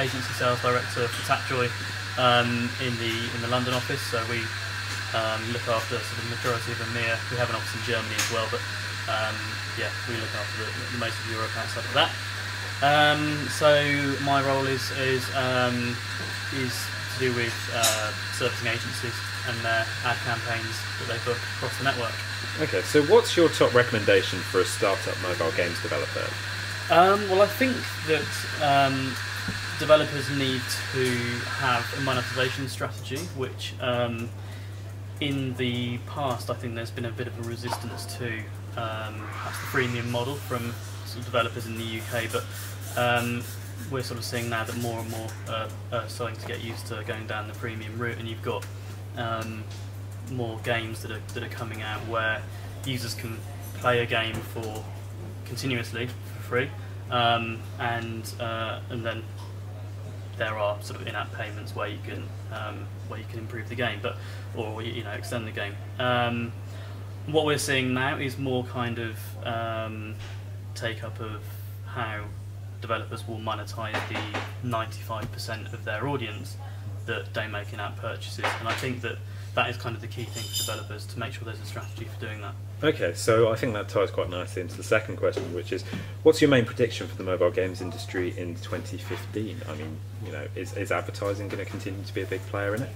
agency sales director for Tapjoy in the London office. So we look after sort of the majority of EMEA. We have an office in Germany as well, but yeah, we look after the most of Europe outside of that. So my role is to do with servicing agencies and their ad campaigns that they book across the network. Okay, so what's your top recommendation for a startup mobile games developer? Well, I think that developers need to have a monetization strategy, which in the past I think there's been a bit of a resistance to perhaps the freemium model from sort of developers in the UK, but we're sort of seeing now that more and more are starting to get used to going down the freemium route, and you've got more games that are coming out where users can play a game for continuously for free, and then there are sort of in-app payments where you can improve the game, or extend the game. What we're seeing now is more kind of take up of how developers will monetize the 95% of their audience that don't make in-app purchases, and I think that is kind of the key thing for developers, to make sure there's a strategy for doing that. Okay, so I think that ties quite nicely into the second question, which is, what's your main prediction for the mobile games industry in 2015? I mean, is advertising going to continue to be a big player in it?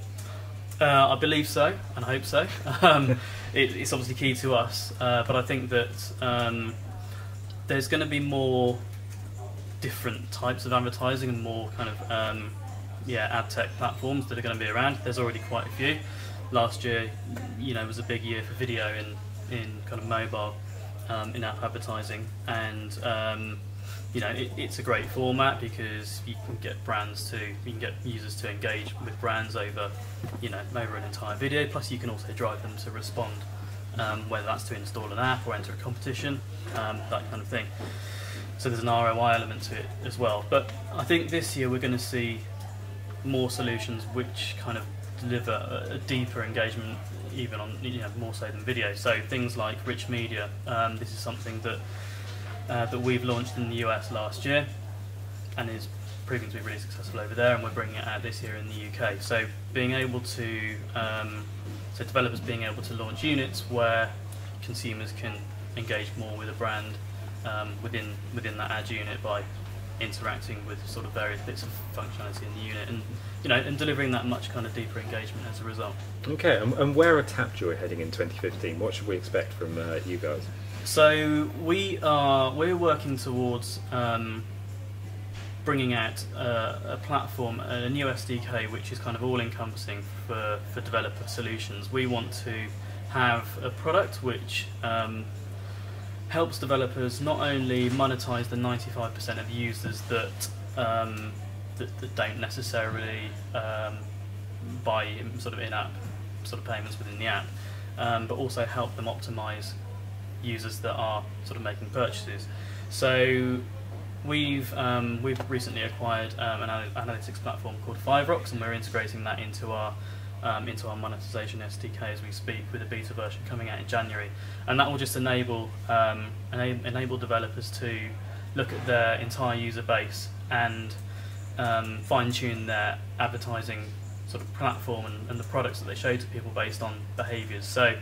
I believe so, and I hope so. It's obviously key to us, but I think that there's going to be more different types of advertising and more kind of ad tech platforms that are going to be around. There's already quite a few. Last year, was a big year for video in kind of mobile in-app advertising, and it's a great format because you can get users to engage with brands over an entire video. Plus, you can also drive them to respond, whether that's to install an app or enter a competition, that kind of thing. So there's an ROI element to it as well. But I think this year we're going to see more solutions which kind of deliver a deeper engagement, even on more so than video. So things like rich media. This is something that we've launched in the US last year, and is proving to be really successful over there, and we're bringing it out this year in the UK. So being able to, developers being able to launch units where consumers can engage more with a brand within that ad unit by interacting with sort of various bits of functionality in the unit, and and delivering that much kind of deeper engagement as a result. Okay, and where are Tapjoy heading in 2015? What should we expect from you guys? So we're working towards bringing out a platform, a new SDK, which is kind of all-encompassing for developer solutions. We want to have a product which helps developers not only monetize the 95% of users that don't necessarily buy sort of in-app sort of payments within the app, but also help them optimize users that are sort of making purchases. So we've recently acquired an analytics platform called Rocks, and we're integrating that into our monetization SDK as we speak, with a beta version coming out in January, and that will just enable developers to look at their entire user base and fine-tune their advertising sort of platform and the products that they show to people based on behaviours. So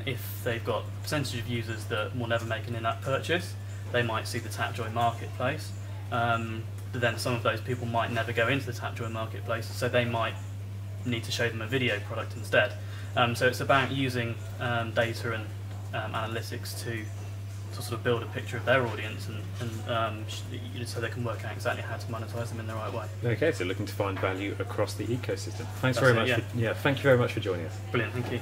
if they've got a percentage of users that will never make an in-app purchase, they might see the Tapjoy marketplace, but then some of those people might never go into the Tapjoy marketplace, so they might need to show them a video product instead. So it's about using data and analytics to sort of build a picture of their audience, and so they can work out exactly how to monetize them in the right way. Okay, so looking to find value across the ecosystem. Thanks very much. Yeah. Thank you very much for joining us. Brilliant, thank you.